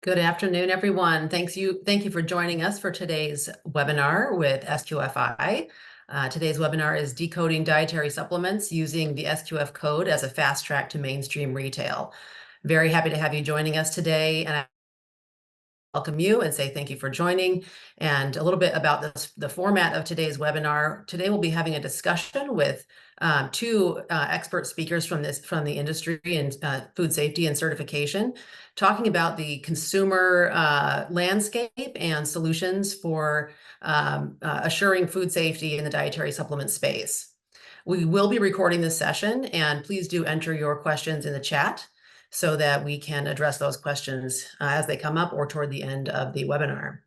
Good afternoon, everyone. Thank you for joining us for today's webinar with SQFI. Today's webinar is Decoding Dietary Supplements using the SQF code as a fast track to mainstream retail. Very happy to have you joining us today, and I welcome you and say thank you for joining. And a little bit about the format of today's webinar. Today we'll be having a discussion with two expert speakers from the industry in food safety and certification, talking about the consumer landscape and solutions for assuring food safety in the dietary supplement space. We will be recording this session, and please do enter your questions in the chat so that we can address those questions as they come up or toward the end of the webinar.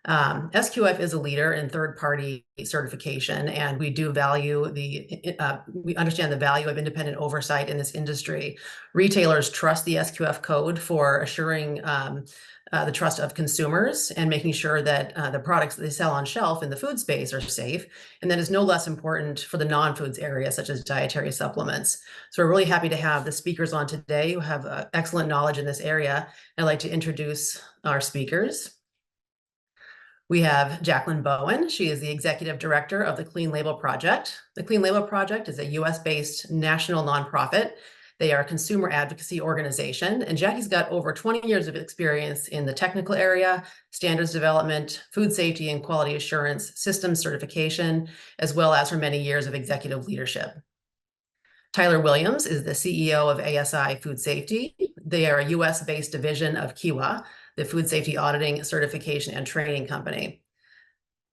SQF is a leader in third-party certification, and we do value we understand the value of independent oversight in this industry. Retailers trust the SQF code for assuring the trust of consumers and making sure that the products that they sell on shelf in the food space are safe, and that is no less important for the non-foods area, such as dietary supplements. So we're really happy to have the speakers on today who have excellent knowledge in this area. I'd like to introduce our speakers. We have Jacqueline Bowen. She is the Executive Director of the Clean Label Project. The Clean Label Project is a US-based national nonprofit. They are a consumer advocacy organization, and Jackie's got over 20 years of experience in the technical area, standards development, food safety and quality assurance, systems certification, as well as her many years of executive leadership. Tyler Williams is the CEO of ASI Food Safety. They are a US-based division of Kiwa, the food safety auditing, certification, and training company.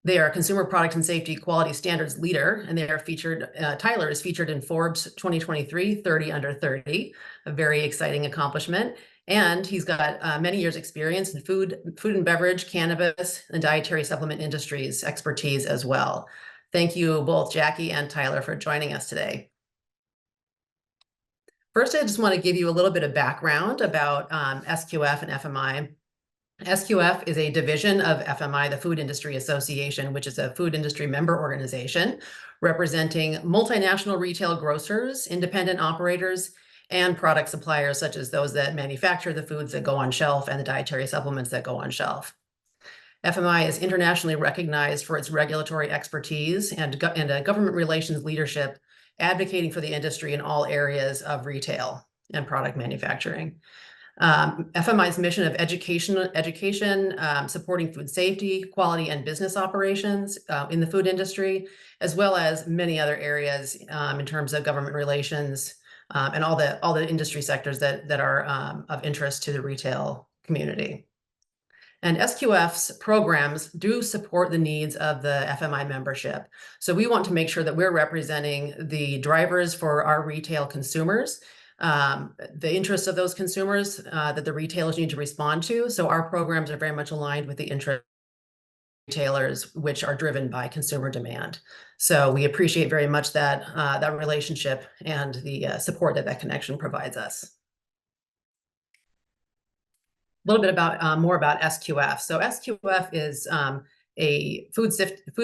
They are a consumer product and safety quality standards leader, and they are featured, Tyler is featured in Forbes 2023 30 Under 30, a very exciting accomplishment. And he's got many years experience in food and beverage, cannabis, and dietary supplement industries expertise as well. Thank you both, Jackie and Tyler, for joining us today. First, I just want to give you a little bit of background about SQF and FMI. SQF is a division of FMI, the Food Industry Association, which is a food industry member organization representing multinational retail grocers, independent operators, and product suppliers, such as those that manufacture the foods that go on shelf and the dietary supplements that go on shelf. FMI is internationally recognized for its regulatory expertise and government relations leadership, advocating for the industry in all areas of retail and product manufacturing. FMI's mission of education, supporting food safety, quality, and business operations in the food industry, as well as many other areas in terms of government relations and all the industry sectors that are of interest to the retail community. And SQF's programs do support the needs of the FMI membership. So we want to make sure that we're representing the drivers for our retail consumers, the interests of those consumers that the retailers need to respond to. So our programs are very much aligned with the interests of retailers, which are driven by consumer demand. So we appreciate very much that relationship and the support that connection provides us. A little bit about more about SQF. So SQF is a food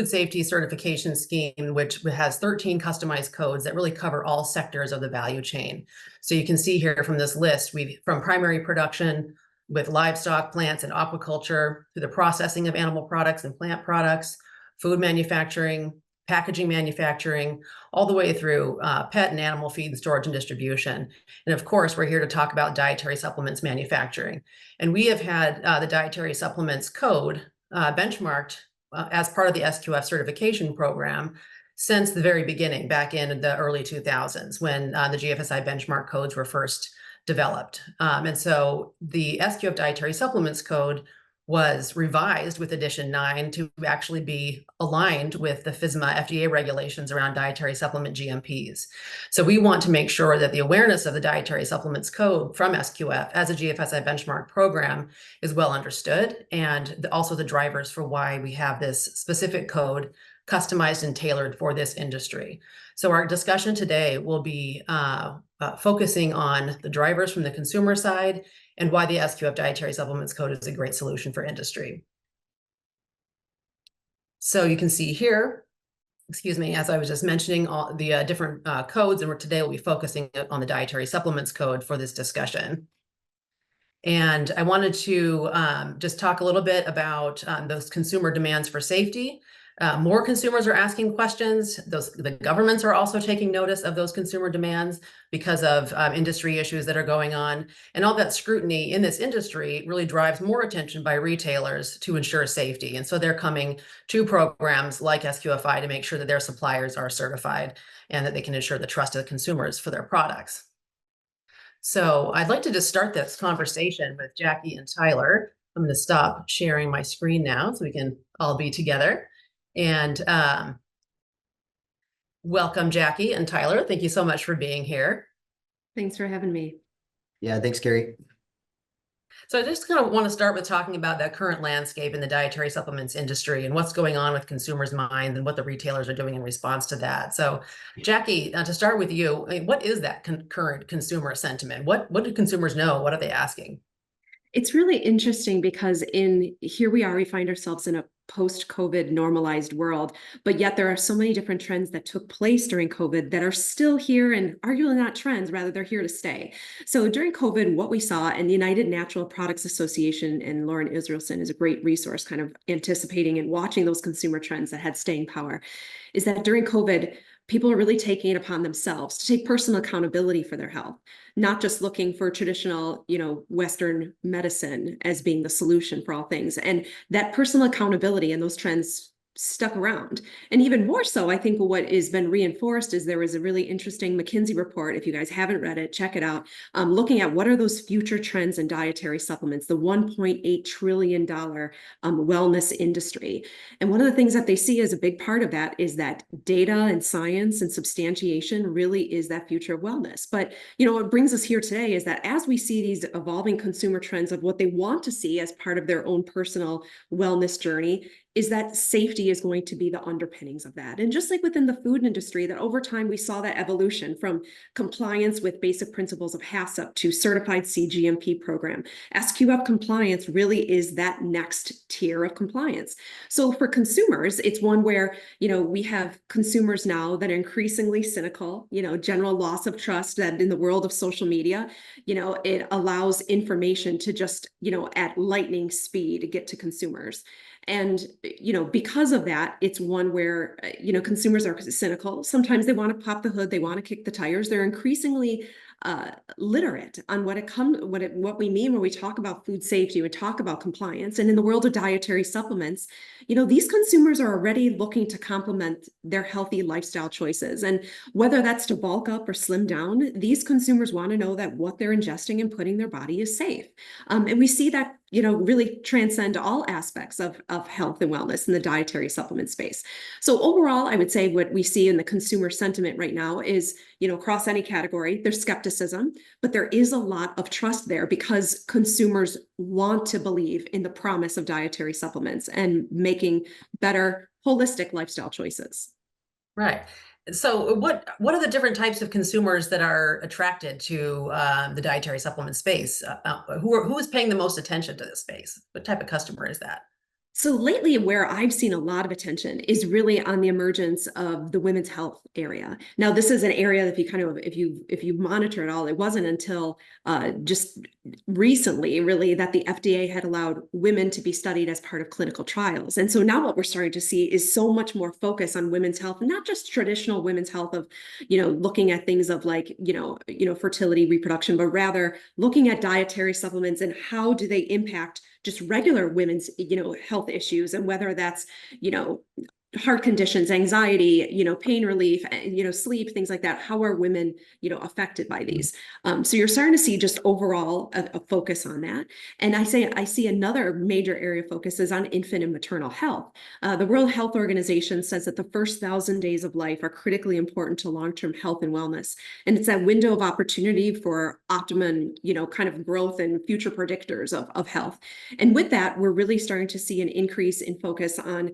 safety certification scheme, which has 13 customized codes that really cover all sectors of the value chain. So you can see here from this list, from primary production with livestock, plants, and aquaculture, to the processing of animal products and plant products, food manufacturing, packaging manufacturing, all the way through pet and animal feed storage and distribution. And of course, we're here to talk about dietary supplements manufacturing. And we have had the dietary supplements code benchmarked as part of the SQF certification program since the very beginning, back in the early 2000s, when the GFSI benchmark codes were first developed. And so the SQF dietary supplements code was revised with edition 9 to actually be aligned with the FSMA FDA regulations around dietary supplement GMPs. So we want to make sure that the awareness of the dietary supplements code from SQF as a GFSI benchmark program is well understood, and also the drivers for why we have this specific code customized and tailored for this industry. So our discussion today will be focusing on the drivers from the consumer side and why the SQF Dietary Supplements Code is a great solution for industry. So you can see here, excuse me, as I was just mentioning, all the different codes, and today we'll be focusing on the Dietary Supplements Code for this discussion. And I wanted to just talk a little bit about those consumer demands for safety. More consumers are asking questions. The governments are also taking notice of those consumer demands because of industry issues that are going on. And all that scrutiny in this industry really drives more attention by retailers to ensure safety. And so they're coming to programs like SQFI to make sure that their suppliers are certified and that they can ensure the trust of the consumers for their products. So I'd like to just start this conversation with Jackie and Tyler. I'm going to stop sharing my screen now so we can all be together. And welcome, Jackie and Tyler. Thank you so much for being here. Thanks for having me. Yeah, thanks, Carrie. So I just kind of want to start with talking about the current landscape in the dietary supplements industry and what's going on with consumers' minds and what the retailers are doing in response to that. So Jackie, to start with you, what is that current consumer sentiment? What do consumers know? What are they asking? It's really interesting because here we find ourselves in a post-COVID normalized world, but yet there are so many different trends that took place during COVID that are still here and arguably not trends, rather they're here to stay. So during COVID, what we saw, and the United Natural Products Association and Lauren Israelson is a great resource kind of anticipating and watching those consumer trends that had staying power, is that during COVID, people are really taking it upon themselves to take personal accountability for their health, not just looking for traditional, Western medicine as being the solution for all things. And that personal accountability and those trends stuck around. And even more so, I think what has been reinforced is there was a really interesting McKinsey report. If you guys haven't read it, check it out. Looking at what are those future trends in dietary supplements, the $1.8 trillion wellness industry. And one of the things that they see as a big part of that is that data and science and substantiation really is that future of wellness. But, what brings us here today is that as we see these evolving consumer trends of what they want to see as part of their own personal wellness journey, is that safety is going to be the underpinnings of that. And just like within the food industry, that over time we saw that evolution from compliance with basic principles of HACCP to certified CGMP program. SQF compliance really is that next tier of compliance. So for consumers, it's one where, we have consumers now that are increasingly cynical, general loss of trust that in the world of social media, it allows information to just, at lightning speed get to consumers. And, because of that, it's one where, consumers are cynical. Sometimes they want to pop the hood. They want to kick the tires. They're increasingly literate on what we mean when we talk about food safety, we talk about compliance. And in the world of dietary supplements, these consumers are already looking to complement their healthy lifestyle choices. And whether that's to bulk up or slim down, these consumers want to know that what they're ingesting and putting in their body is safe. And we see that really transcend all aspects of health and wellness in the dietary supplement space. So overall, I would say what we see in the consumer sentiment right now is, across any category, there's skepticism, but there is a lot of trust there because consumers want to believe in the promise of dietary supplements and making better holistic lifestyle choices. Right. So what are the different types of consumers that are attracted to the dietary supplement space? Who is paying the most attention to this space? What type of customer is that? So lately, where I've seen a lot of attention is really on the emergence of the women's health area. Now, this is an area that if you monitor it all, it wasn't until just recently, really, that the FDA had allowed women to be studied as part of clinical trials. And so now what we're starting to see is so much more focus on women's health, not just traditional women's health of, looking at things of like, fertility, reproduction, but rather looking at dietary supplements and how do they impact just regular women's, health issues, and whether that's, heart conditions, anxiety, pain relief, sleep, things like that. How are women, affected by these? So you're starting to see just overall a focus on that. And I see another major area of focus is on infant and maternal health. The World Health Organization says that the first 1,000 days of life are critically important to long-term health and wellness. And it's that window of opportunity for optimum, kind of growth and future predictors of health. And with that, we're really starting to see an increase in focus on,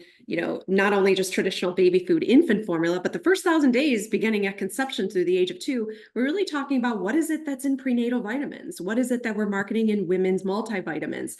not only only just traditional baby food infant formula, but the first 1,000 days beginning at conception through the age of 2, we're really talking about what is it that's in prenatal vitamins? What is it that we're marketing in women's multivitamins,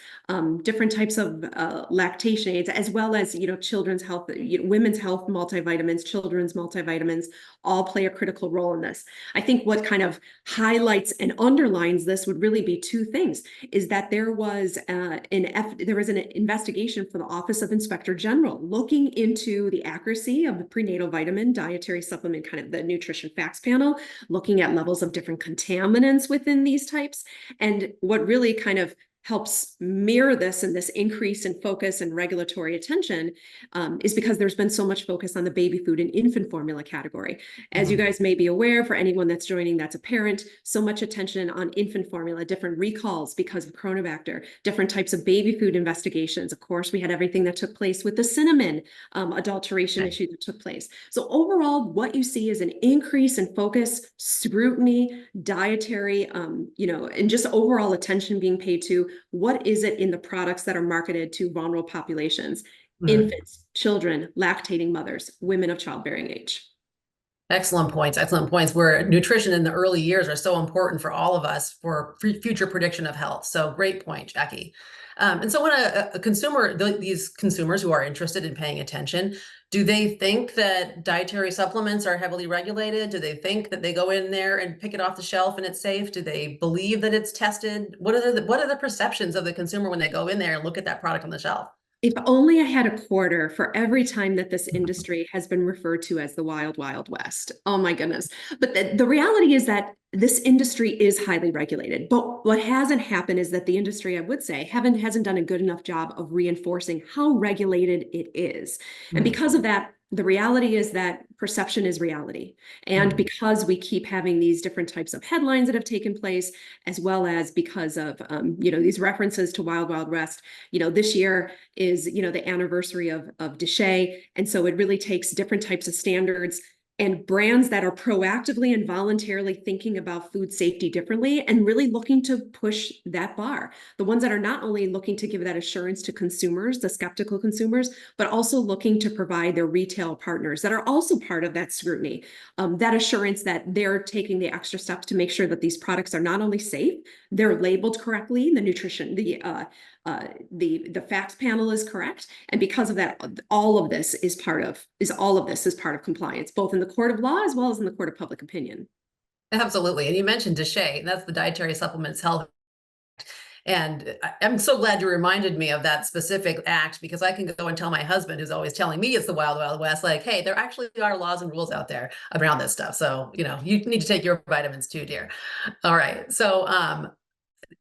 different types of lactation aids, as well as, children's health, women's health multivitamins, children's multivitamins, all play a critical role in this. I think what kind of highlights and underlines this would really be two things, is that there was an investigation for the Office of Inspector General looking into the accuracy of the prenatal vitamin dietary supplement, kind of the nutrition facts panel, looking at levels of different contaminants within these types. And what really kind of helps mirror this and this increase in focus and regulatory attention is because there's been so much focus on the baby food and infant formula category. As you guys may be aware, for anyone that's joining that's a parent, so much attention on infant formula, different recalls because of Chronobacter, different types of baby food investigations. Of course, we had everything that took place with the cinnamon adulteration issue that took place. So overall, what you see is an increase in focus, scrutiny, dietary, and just overall attention being paid to what is it in the products that are marketed to vulnerable populations, infants, children, lactating mothers, women of childbearing age. Excellent points. Excellent points. Where nutrition in the early years are so important for all of us for future prediction of health. So great point, Jackie. And so when a consumer, these consumers who are interested in paying attention, do they think that dietary supplements are heavily regulated? Do they think that they go in there and pick it off the shelf and it's safe? Do they believe that it's tested? What are the perceptions of the consumer when they go in there and look at that product on the shelf? If only I had a quarter for every time that this industry has been referred to as the wild, wild west. Oh my goodness. But the reality is that this industry is highly regulated. But what hasn't happened is that the industry, I would say, hasn't done a good enough job of reinforcing how regulated it is. And because of that, the reality is that perception is reality. And because we keep having these different types of headlines that have taken place, as well as because of, these references to Wild Wild West, this year is, the anniversary of Dechet. And so it really takes different types of standards and brands that are proactively and voluntarily thinking about food safety differently and really looking to push that bar. The ones that are not only looking to give that assurance to consumers, the skeptical consumers, but also looking to provide their retail partners that are also part of that scrutiny, that assurance that they're taking the extra steps to make sure that these products are not only safe, they're labeled correctly, the nutrition, the facts panel is correct. And because of that, all of this is part of compliance, both in the court of law as well as in the court of public opinion. Absolutely. And you mentioned DSHEA, and that's the Dietary Supplements Health. And I'm so glad you reminded me of that specific act, because I can go and tell my husband, who's always telling me it's the wild, wild west, like, hey, there actually are laws and rules out there around this stuff. So, you need to take your vitamins too, dear. All right. So,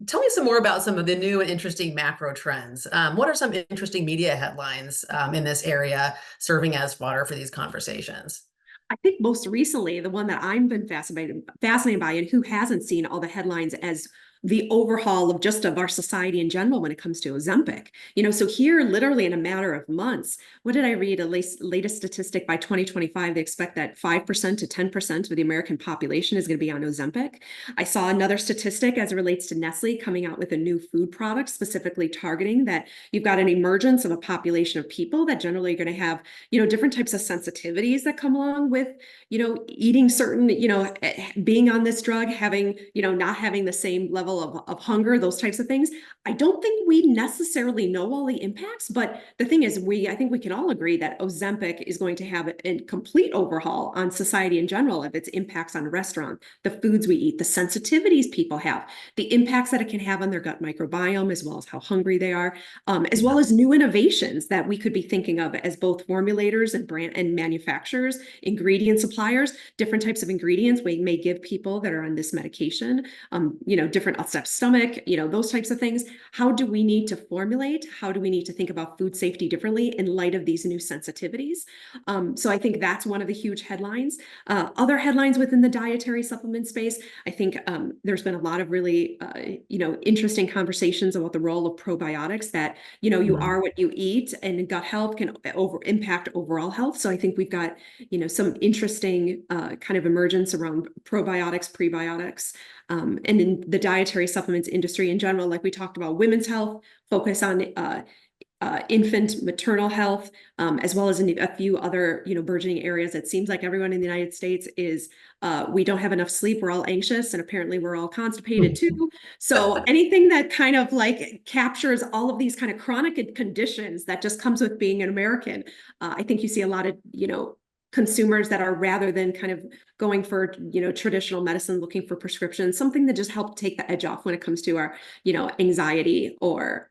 tell me some more about some of the new and interesting macro trends. What are some interesting media headlines in this area serving as fodder for these conversations? I think most recently, the one that I've been fascinated by, and who hasn't seen all the headlines as the overhaul of our society in general when it comes to Ozempic. So here, literally in a matter of months, what did I read? A latest statistic by 2025, they expect that 5% to 10% of the American population is going to be on Ozempic. I saw another statistic as it relates to Nestle coming out with a new food product specifically targeting that you've got an emergence of a population of people that generally are going to have, different types of sensitivities that come along with, eating certain, being on this drug, having, not having the same level of hunger, those types of things. I don't think we necessarily know all the impacts, but the thing is, I think we can all agree that Ozempic is going to have a complete overhaul on society in general of its impacts on restaurant, the foods we eat, the sensitivities people have, the impacts that it can have on their gut microbiome, as well as how hungry they are, as well as new innovations that we could be thinking of as both formulators and brand and manufacturers, ingredient suppliers, different types of ingredients we may give people that are on this medication, different upset stomach, those types of things. How do we need to formulate? How do we need to think about food safety differently in light of these new sensitivities? So I think that's one of the huge headlines. Other headlines within the dietary supplement space, I think there's been a lot of really, interesting conversations about the role of probiotics that, you are what you eat, and gut health can impact overall health. So I think we've got, some interesting kind of emergence around probiotics, prebiotics, and in the dietary supplements industry in general, like we talked about women's health, focus on infant maternal health, as well as a few other, burgeoning areas. It seems like everyone in the United States is, we don't have enough sleep. We're all anxious, and apparently we're all constipated too. So anything that kind of like captures all of these kind of chronic conditions that just comes with being an American, I think you see a lot of, consumers that are, rather than kind of going for, traditional medicine, looking for prescriptions, something that just help take the edge off when it comes to our, anxiety or,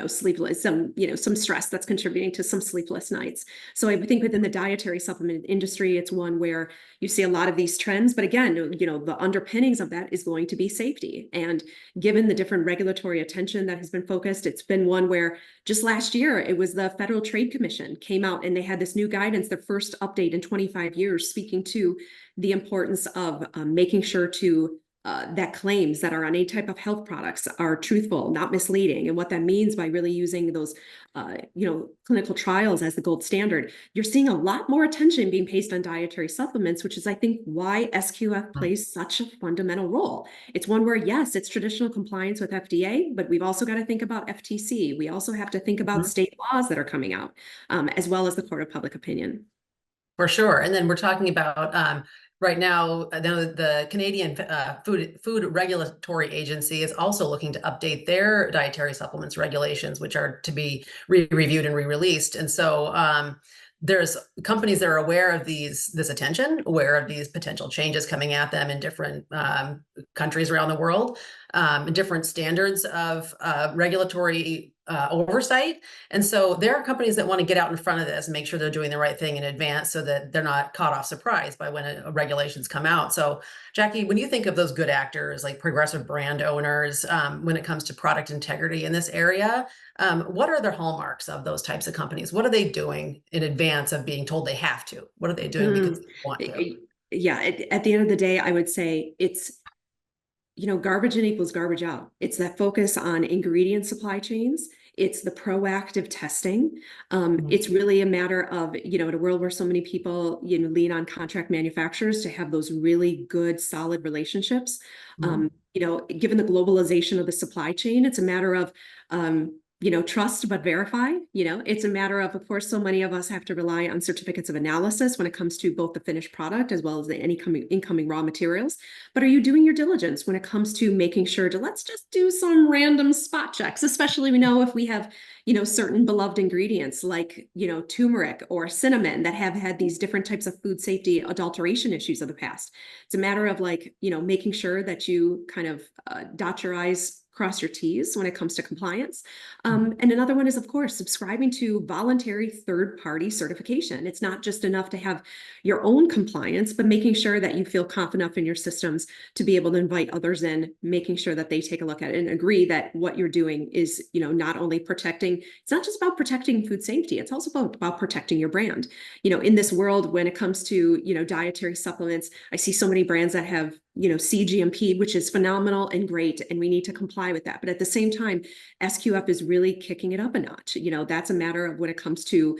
sleepless, some stress that's contributing to some sleepless nights. So I think within the dietary supplement industry, it's one where you see a lot of these trends, but again, the underpinnings of that is going to be safety. And given the different regulatory attention that has been focused, it's been one where just last year, it was the Federal Trade Commission came out and they had this new guidance, their first update in 25 years, speaking to the importance of making sure to that claims that are on any type of health products are truthful, not misleading. And what that means by really using those, clinical trials as the gold standard, you're seeing a lot more attention being placed on dietary supplements, which is, I think, why SQF plays such a fundamental role. It's one where, yes, it's traditional compliance with FDA, but we've also got to think about FTC. We also have to think about state laws that are coming out, as well as the court of public opinion. For sure. And then we're talking about right now, the Canadian Food Regulatory Agency is also looking to update their dietary supplements regulations, which are to be reviewed and re-released. And so there's companies that are aware of this attention, aware of these potential changes coming at them in different countries around the world, different standards of regulatory oversight. And so there are companies that want to get out in front of this and make sure they're doing the right thing in advance so that they're not caught off surprise by when regulations come out. So Jackie, when you think of those good actors like progressive brand owners, when it comes to product integrity in this area, what are the hallmarks of those types of companies? What are they doing in advance of being told they have to? What are they doing because they want to? Yeah, at the end of the day, I would say it's, garbage in equals garbage out. It's that focus on ingredient supply chains. It's the proactive testing. It's really a matter of, in a world where so many people, lean on contract manufacturers to have those really good, solid relationships. Given the globalization of the supply chain, it's a matter of, trust but verify. It's a matter of course, so many of us have to rely on certificates of analysis when it comes to both the finished product as well as the incoming raw materials. But are you doing your diligence when it comes to making sure to, let's just do some random spot checks, especially we know if we have, certain beloved ingredients like, turmeric or cinnamon that have had these different types of food safety adulteration issues of the past. It's a matter of making sure that you kind of dot your I's, cross your T's when it comes to compliance. And another one is, of course, subscribing to voluntary third-party certification. It's not just enough to have your own compliance, but making sure that you feel confident enough in your systems to be able to invite others in, making sure that they take a look at it and agree that what you're doing is, not only protecting, it's not just about protecting food safety, it's also about protecting your brand. In this world, when it comes to, dietary supplements, I see so many brands that have, CGMP, which is phenomenal and great, and we need to comply with that. But at the same time, SQF is really kicking it up a notch. That's a matter of when it comes to,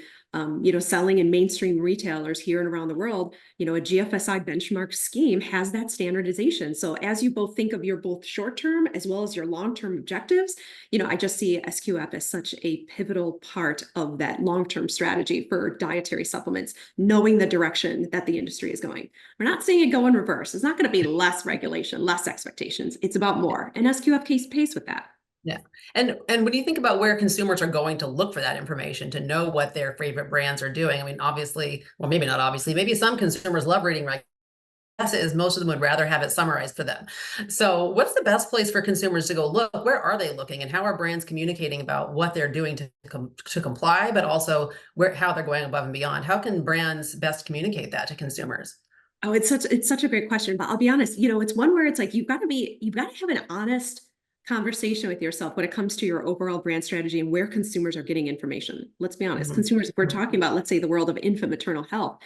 selling in mainstream retailers here and around the world, a GFSI benchmark scheme has that standardization. So as you both think of your both short-term as well as your long-term objectives, I just see SQF as such a pivotal part of that long-term strategy for dietary supplements, knowing the direction that the industry is going. We're not seeing it go in reverse. It's not going to be less regulation, less expectations. It's about more. And SQF keeps pace with that. Yeah. And when you think about where consumers are going to look for that information to know what their favorite brands are doing, I mean, obviously, well, maybe not obviously, maybe some consumers love reading is most of them would rather have it summarized for them. So what's the best place for consumers to go look? Where are they looking and how are brands communicating about what they're doing to comply, but also how they're going above and beyond? How can brands best communicate that to consumers? Oh, it's such a great question, but I'll be honest, it's one where it's like, you've got to have an honest conversation with yourself when it comes to your overall brand strategy and where consumers are getting information. Let's be honest, consumers, if we're talking about, let's say, the world of infant maternal health,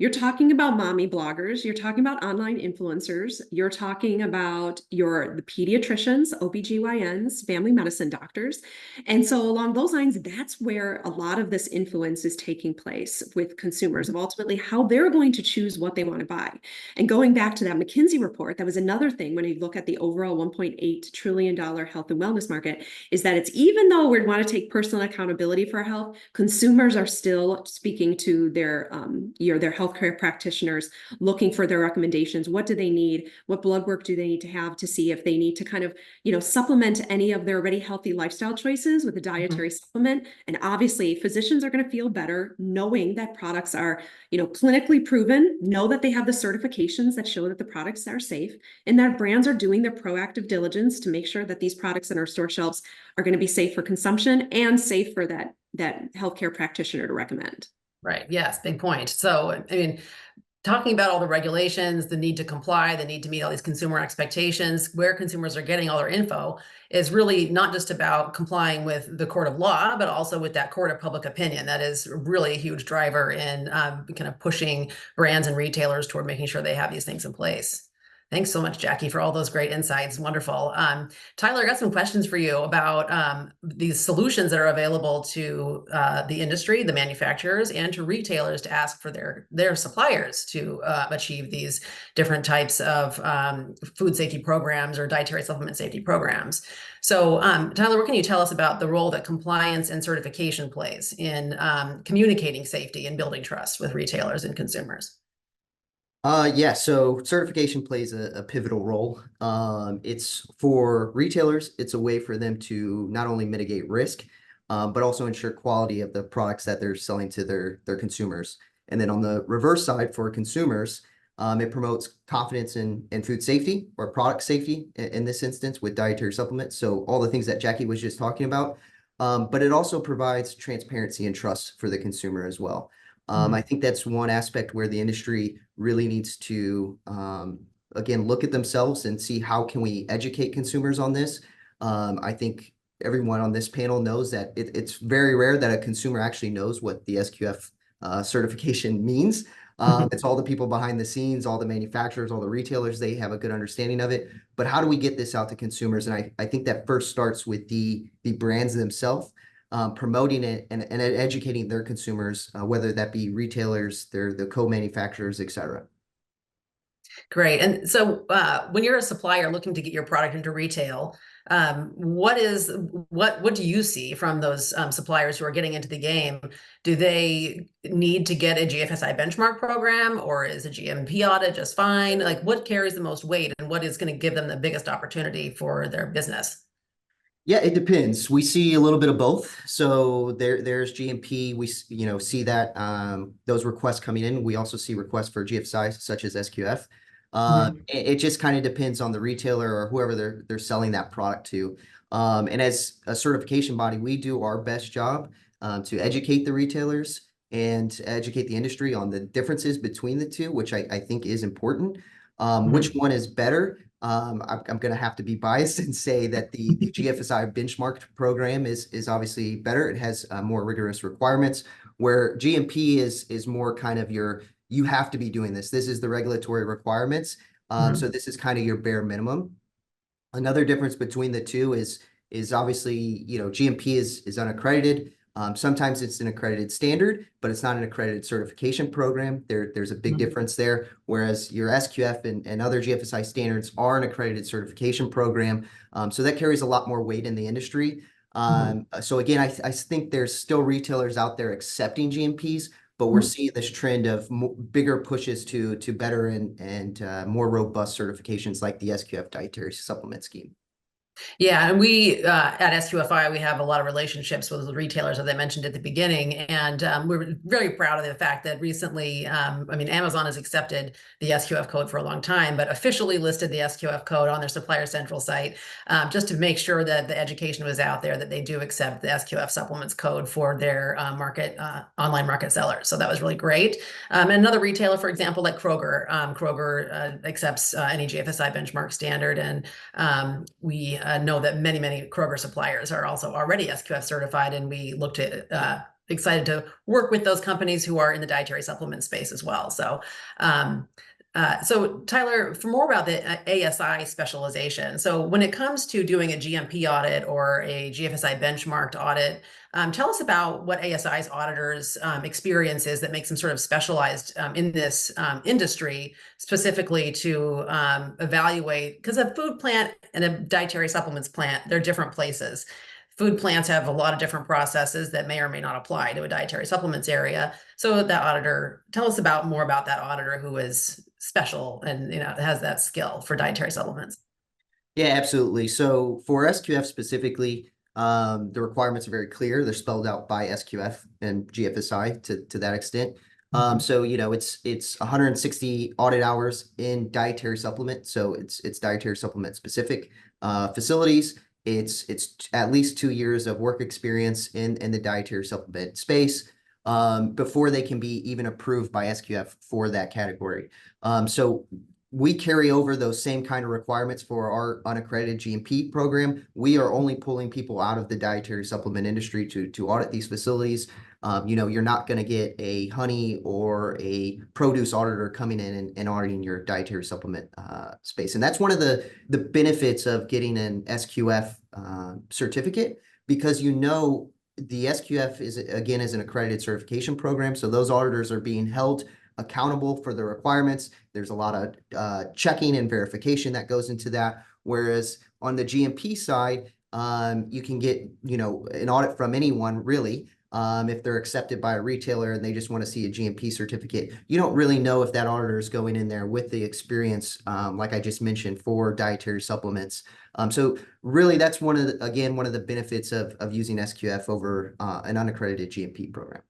You're talking about mommy bloggers, you're talking about online influencers, you're talking about the pediatricians, OBGYNs, family medicine doctors. And so along those lines, that's where a lot of this influence is taking place with consumers of ultimately how they're going to choose what they want to buy. And going back to that McKinsey report, that was another thing when you look at the overall $1.8 trillion health and wellness market, is that it's, even though we want to take personal accountability for our health, consumers are still speaking to their healthcare practitioners, looking for their recommendations. What do they need? What blood work do they need to have to see if they need to kind of, supplement any of their already healthy lifestyle choices with a dietary supplement? And obviously, physicians are going to feel better knowing that products are, clinically proven, know that they have the certifications that show that the products are safe, and that brands are doing their proactive diligence to make sure that these products in our store shelves are going to be safe for consumption and safe for that healthcare practitioner to recommend. Right. Yes. Big point. So, I mean, talking about all the regulations, the need to comply, the need to meet all these consumer expectations, where consumers are getting all their info is really not just about complying with the court of law, but also with that court of public opinion. That is really a huge driver in kind of pushing brands and retailers toward making sure they have these things in place. Thanks so much, Jackie, for all those great insights. Wonderful. Tyler, I got some questions for you about these solutions that are available to the industry, the manufacturers, and to retailers to ask for their suppliers to achieve these different types of food safety programs or dietary supplement safety programs. So, Tyler, what can you tell us about the role that compliance and certification plays in communicating safety and building trust with retailers and consumers? Yeah, so certification plays a pivotal role. It's for retailers, it's a way for them to not only mitigate risk, but also ensure quality of the products that they're selling to their consumers. And then on the reverse side for consumers, it promotes confidence in food safety or product safety in this instance with dietary supplements. So all the things that Jackie was just talking about, but it also provides transparency and trust for the consumer as well. I think that's one aspect where the industry really needs to, again, look at themselves and see how can we educate consumers on this. I think everyone on this panel knows that it's very rare that a consumer actually knows what the SQF certification means. It's all the people behind the scenes, all the manufacturers, all the retailers, they have a good understanding of it. But how do we get this out to consumers? And I think that first starts with the brands themselves. Promoting it and educating their consumers, whether that be retailers, the co-manufacturers, et cetera. Great. And so when you're a supplier looking to get your product into retail, what do you see from those suppliers who are getting into the game? Do they need to get a GFSI benchmark program, or is a GMP audit just fine? Like, what carries the most weight and what is going to give them the biggest opportunity for their business? Yeah, it depends. We see a little bit of both. So there's GMP. We see that those requests coming in. We also see requests for GFSI such as SQF. It just kind of depends on the retailer or whoever they're selling that product to. And as a certification body, we do our best job to educate the retailers and educate the industry on the differences between the two, which I think is important. Which one is better? I'm going to have to be biased and say that the GFSI benchmarked program is obviously better. It has more rigorous requirements, where GMP is more kind of you have to be doing this. This is the regulatory requirements. So this is kind of your bare minimum. Another difference between the two is obviously, GMP is unaccredited. Sometimes it's an accredited standard, but it's not an accredited certification program. There's a big difference there. Whereas your SQF and other GFSI standards are an accredited certification program. So that carries a lot more weight in the industry. So again, I think there's still retailers out there accepting GMPs, but we're seeing this trend of bigger pushes to better and more robust certifications like the SQF dietary supplement scheme. Yeah, and we at SQFI, we have a lot of relationships with the retailers, as I mentioned at the beginning, and we're very proud of the fact that recently, Amazon has accepted the SQF code for a long time, but officially listed the SQF code on their Supplier Central site, just to make sure that the education was out there that they do accept the SQF supplements code for their online market sellers. So that was really great. And another retailer, for example, like Kroger, accepts any GFSI benchmark standard, and we know that many Kroger suppliers are also already SQF certified, and we look to excited to work with those companies who are in the dietary supplement space as well. So Tyler, for more about the ASI specialization, so when it comes to doing a GMP audit or a GFSI benchmarked audit, tell us about what ASI's auditors' experience is that makes them sort of specialized in this industry, specifically to evaluate, because a food plant and a dietary supplements plant, they're different places. Food plants have a lot of different processes that may or may not apply to a dietary supplements area. So that auditor, tell us more about that auditor who is special and has that skill for dietary supplements. Yeah, absolutely. So for SQF specifically, the requirements are very clear. They're spelled out by SQF and GFSI to that extent. So it's 160 audit hours in dietary supplement. So it's dietary supplement specific facilities. It's at least 2 years of work experience in the dietary supplement space before they can be even approved by SQF for that category. So we carry over those same kind of requirements for our unaccredited GMP program. We are only pulling people out of the dietary supplement industry to audit these facilities. You're not going to get a honey or a produce auditor coming in and auditing your dietary supplement space. And that's one of the benefits of getting an SQF certificate, because the SQF is an accredited certification program. So those auditors are being held accountable for the requirements. There's a lot of checking and verification that goes into that. Whereas on the GMP side, you can get an audit from anyone really. If they're accepted by a retailer and they just want to see a GMP certificate, you don't really know if that auditor is going in there with the experience, like I just mentioned, for dietary supplements. So really, that's one of the benefits of using SQF over an unaccredited GMP program.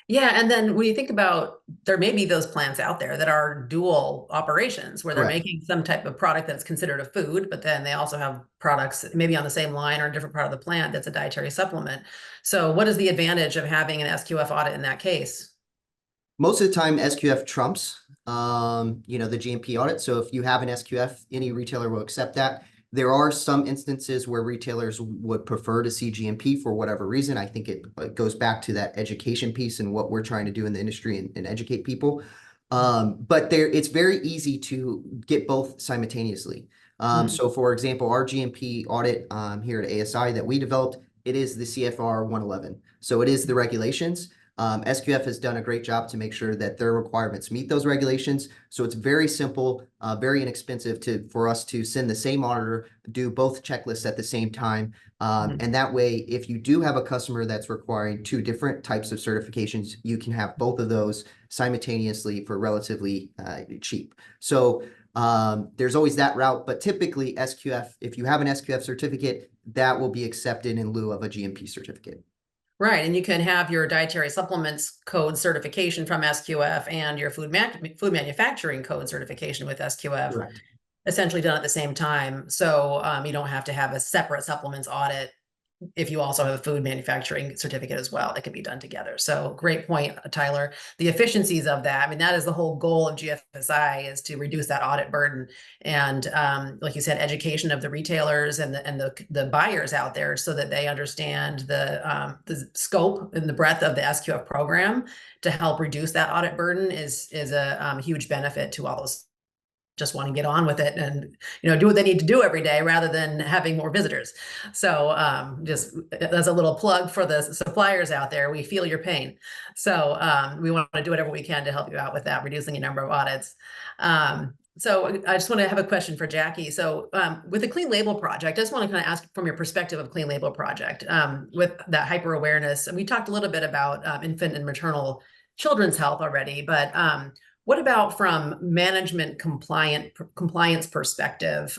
Yeah, and then when you think about, there may be those plants out there that are dual operations where they're Correct. making some type of product that's considered a food, but then they also have products maybe on the same line or a different part of the plant that's a dietary supplement. So what is the advantage of having an SQF audit in that case? Most of the time, SQF trumps, the GMP audit. So if you have an SQF, any retailer will accept that. There are some instances where retailers would prefer to see GMP for whatever reason. I think it goes back to that education piece and what we're trying to do in the industry and educate people. But it's very easy to get both simultaneously. So for example, our GMP audit here at ASI that we developed, it is the CFR 111. So it is the regulations. SQF has done a great job to make sure that their requirements meet those regulations. So it's very simple, very inexpensive for us to send the same auditor, do both checklists at the same time. And that way, if you do have a customer that's requiring 2 different types of certifications, you can have both of those simultaneously for relatively cheap. So there's always that route, but typically SQF, if you have an SQF certificate, that will be accepted in lieu of a GMP certificate. Right, and you can have your dietary supplements code certification from SQF and your food manufacturing code certification with SQF, Correct. essentially done at the same time. So you don't have to have a separate supplements audit if you also have a food manufacturing certificate as well. That can be done together. So great point, Tyler. The efficiencies of that, I mean, that is the whole goal of GFSI, is to reduce that audit burden. And like you said, education of the retailers and the buyers out there so that they understand the scope and the breadth of the SQF program to help reduce that audit burden is a huge benefit to all those just want to get on with it and do what they need to do every day rather than having more visitors. So just as a little plug for the suppliers out there, we feel your pain. So we want to do whatever we can to help you out with that, reducing the number of audits. So I just want to have a question for Jackie. So with the Clean Label Project, I just want to kind of ask from your perspective of Clean Label Project with that hyper awareness. And we talked a little bit about infant and maternal children's health already, but what about from management compliance perspective?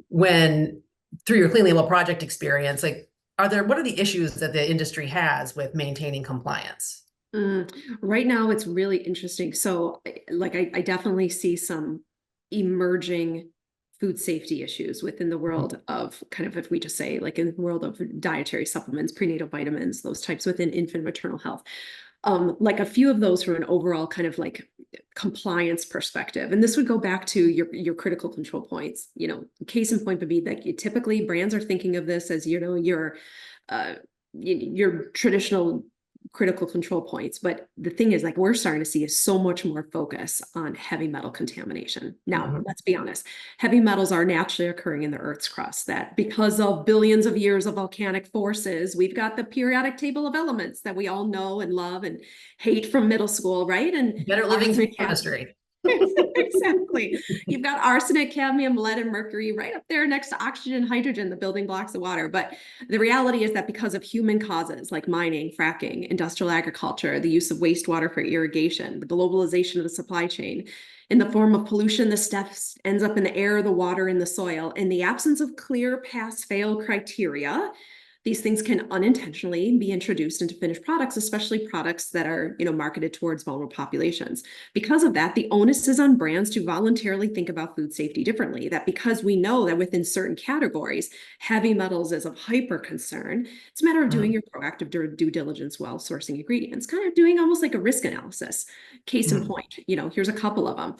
When through your Clean Label Project experience, like, what are the issues that the industry has with maintaining compliance? Right now, it's really interesting. So, like, I definitely see some emerging food safety issues within the world of kind of, if we just say, like, in the world of dietary supplements, prenatal vitamins, those types within infant maternal health. Like a few of those from an overall kind of like compliance perspective. And this would go back to your critical control points. Case in point would be that typically brands are thinking of this as, your your traditional critical control points. But the thing is, like, we're starting to see is so much more focus on heavy metal contamination. Now, let's be honest, heavy metals are naturally occurring in the Earth's crust, that because of billions of years of volcanic forces, we've got the periodic table of elements that we all know and love and hate from middle school, right? And Better living through chemistry. Exactly. You've got arsenic, cadmium, lead, and mercury right up there next to oxygen and hydrogen, the building blocks of water. But the reality is that because of human causes like mining, fracking, industrial agriculture, the use of wastewater for irrigation, the globalization of the supply chain, in the form of pollution, the stuff ends up in the air, the water, and the soil. In the absence of clear pass-fail criteria, these things can unintentionally be introduced into finished products, especially products that are, marketed towards vulnerable populations. Because of that, the onus is on brands to voluntarily think about food safety differently. That because we know that within certain categories, heavy metals is of hyper concern, it's a matter of doing your proactive due diligence while sourcing ingredients, kind of doing almost like a risk analysis. Case in point, here's a couple of them.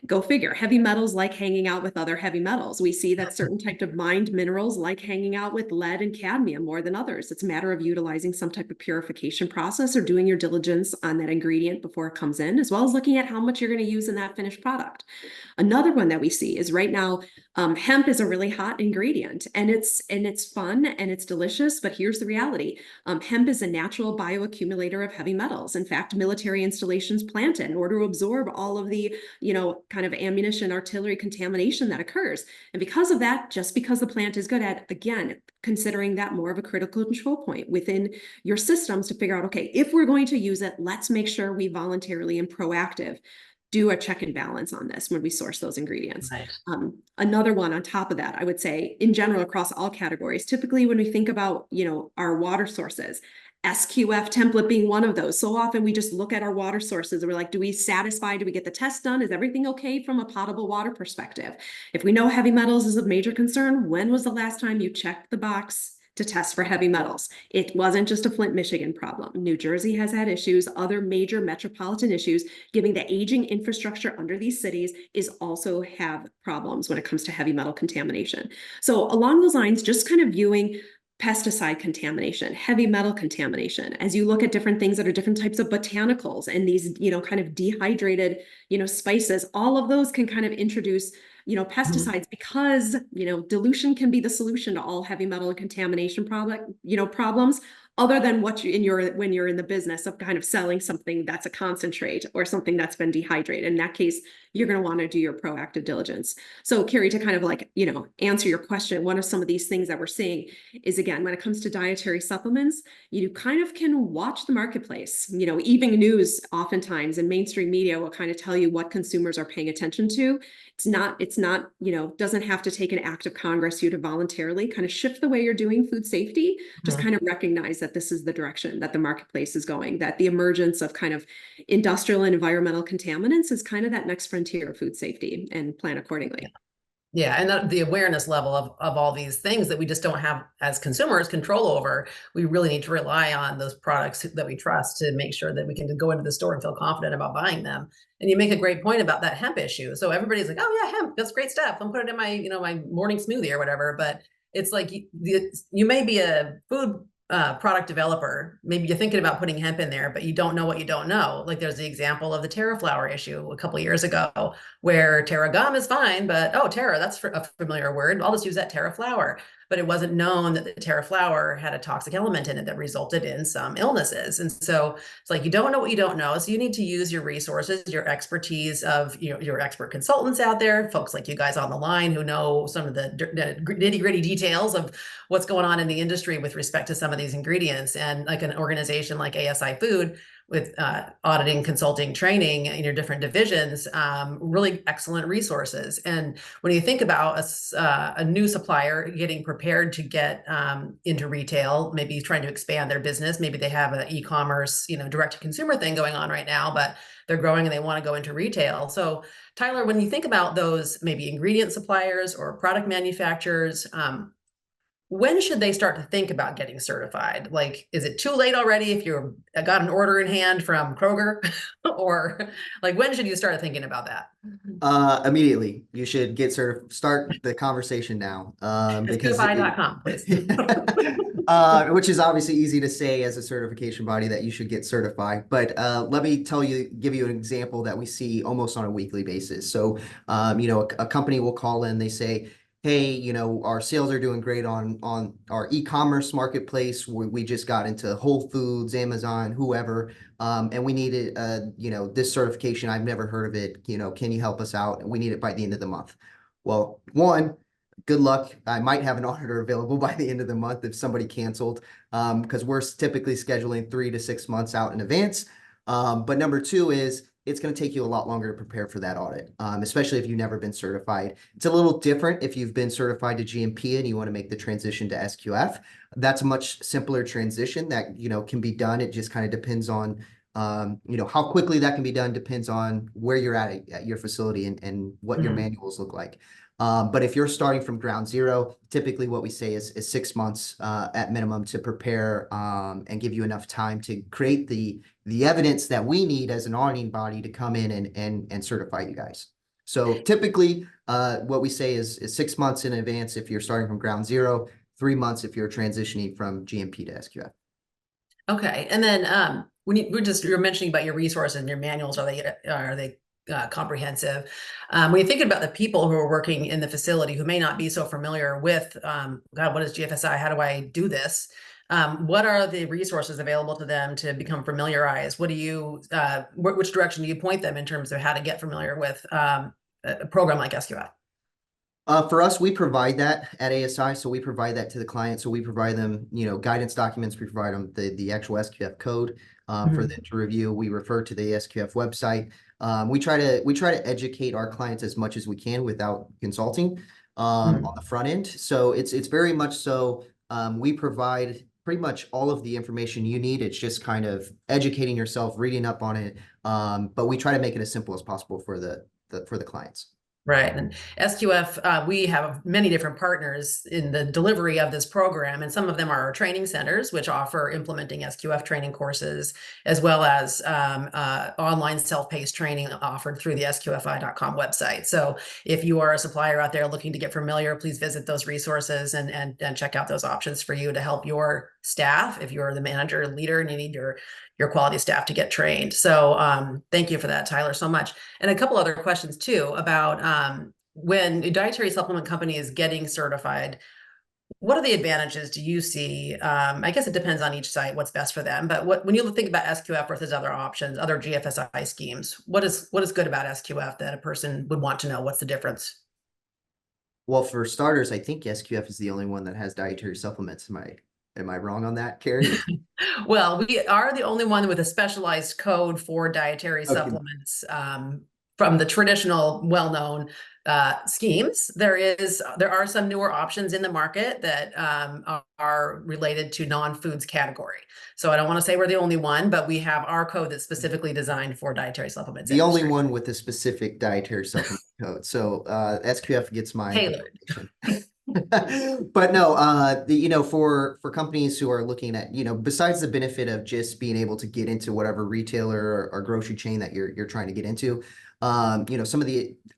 Go figure. Heavy metals like hanging out with other heavy metals. We see that certain type of mined minerals like hanging out with lead and cadmium more than others. It's a matter of utilizing some type of purification process or doing your diligence on that ingredient before it comes in, as well as looking at how much you're going to use in that finished product. Another one that we see is right now, hemp is a really hot ingredient, and it's fun and it's delicious. But here's the reality: hemp is a natural bioaccumulator of heavy metals. In fact, military installations plant it in order to absorb all of the kind of ammunition, artillery contamination that occurs. And because of that, just because the plant is good at, again, considering that more of a critical control point within your systems to figure out, okay, if we're going to use it, let's make sure we voluntarily and proactive do a check and balance on this when we source those ingredients. Right. Another one on top of that, I would say in general across all categories, typically when we think about, our water sources, SQF template being one of those. So often we just look at our water sources and we're like, do we get the test done? Is everything okay from a potable water perspective? If we know heavy metals is a major concern, when was the last time you checked the box to test for heavy metals? It wasn't just a Flint, Michigan problem. New Jersey has had issues. Other major metropolitan issues, given the aging infrastructure under these cities, is also have problems when it comes to heavy metal contamination. So along those lines, just kind of viewing pesticide contamination, heavy metal contamination, as you look at different things that are different types of botanicals and these, kind of dehydrated, spices, all of those can kind of introduce, pesticides because, dilution can be the solution to all heavy metal contamination problems, other than what when you're in the business of kind of selling something that's a concentrate or something that's been dehydrated. In that case, you're going to want to do your proactive diligence. So Carrie, to kind of like, answer your question, one of some of these things that we're seeing is, again, when it comes to dietary supplements, you kind of can watch the marketplace. Evening news oftentimes and mainstream media will kind of tell you what consumers are paying attention to. It's not, doesn't have to take an act of Congress you to voluntarily kind of shift the way you're doing food safety. Just kind of recognize that this is the direction that the marketplace is going, that the emergence of kind of industrial and environmental contaminants is kind of that next frontier of food safety, and plan accordingly. Yeah, and the awareness level of all these things that we just don't have as consumers control over. We really need to rely on those products that we trust to make sure that we can go into the store and feel confident about buying them. And you make a great point about that hemp issue. So everybody's like, oh yeah, hemp, that's great stuff. I'll put it in my, my morning smoothie or whatever. But it's like you may be a food product developer, maybe you're thinking about putting hemp in there, but you don't know what you don't know. Like there's the example of the Terra flower issue a couple of years ago, where Terra gum is fine, but Terra, that's a familiar word. I'll just use that Terra flower. But it wasn't known that the Terra flower had a toxic element in it that resulted in some illnesses. And so it's like, you don't know what you don't know. So you need to use your resources, your expertise of your expert consultants out there, folks like you guys on the line who know some of the nitty gritty details of what's going on in the industry with respect to some of these ingredients. And like an organization like ASI Food, with auditing, consulting, training in your different divisions, really excellent resources. And when you think about a new supplier getting prepared to get into retail, maybe trying to expand their business, maybe they have an e-commerce, direct to consumer thing going on right now, but they're growing and they want to go into retail. So Tyler, when you think about those maybe ingredient suppliers or product manufacturers, when should they start to think about getting certified? Like, is it too late already if you've got an order in hand from Kroger? Or like, when should you start thinking about that? Immediately, you should get start the conversation now, because SQFI.com, please. which is obviously easy to say as a certification body that you should get certified. But let me give you an example that we see almost on a weekly basis. So, a company will call in, they say, hey, our sales are doing great on our e-commerce marketplace. We just got into Whole Foods, Amazon, whoever, and we needed, this certification. I've never heard of it. Can you help us out? And we need it by the end of the month. Well, one, good luck. I might have an auditor available by the end of the month if somebody canceled, because we're typically scheduling 3 to 6 months out in advance. But number two is it's going to take you a lot longer to prepare for that audit, especially if you've never been certified. It's a little different if you've been certified to GMP and you want to make the transition to SQF. That's a much simpler transition that, can be done. It just kind of depends on, how quickly that can be done depends on where you're at your facility and what your manuals look like. But if you're starting from ground zero, typically what we say is 6 months at minimum to prepare and give you enough time to create the evidence that we need as an auditing body to come in and certify you guys. So typically what we say is 6 months in advance if you're starting from ground zero, 3 months if you're transitioning from GMP to SQF. Okay, and then when you're mentioning about your resources and your manuals, are they comprehensive? When you're thinking about the people who are working in the facility who may not be so familiar with, God, what is GFSI? How do I do this? What are the resources available to them to become familiarized? What do you, which direction do you point them in terms of how to get familiar with a program like SQF? For us, we provide that at ASI. So we provide that to the client. So we provide them, guidance documents. We provide them the actual SQF code for them to review. We refer to the SQF website. We try to educate our clients as much as we can without consulting on the front end. So it's very much so. We provide pretty much all of the information you need. It's just kind of educating yourself, reading up on it. But we try to make it as simple as possible for the clients. Right. And SQF, we have many different partners in the delivery of this program, and some of them are our training centers, which offer implementing SQF training courses, as well as online self-paced training offered through the SQFI.com website. So if you are a supplier out there looking to get familiar, please visit those resources and check out those options for you to help your staff. If you're the manager and leader and you need your quality staff to get trained. So thank you for that, Tyler, so much. And a couple other questions too about when a dietary supplement company is getting certified, what are the advantages do you see? I guess it depends on each site, what's best for them. But when you think about SQF versus other options, other GFSI schemes, what is good about SQF that a person would want to know? What's the difference? Well, for starters, I think SQF is the only one that has dietary supplements. Am I wrong on that, Carrie? Well, we are the only one with a specialized code for dietary supplements from the traditional, well-known schemes. There are some newer options in the market that are related to non-foods category. So I don't want to say we're the only one, but we have our code that's specifically designed for dietary supplements. The only one with a specific dietary supplement code. So SQF gets my tailored. But no, for companies who are looking at, besides the benefit of just being able to get into whatever retailer or grocery chain that you're trying to get into, some of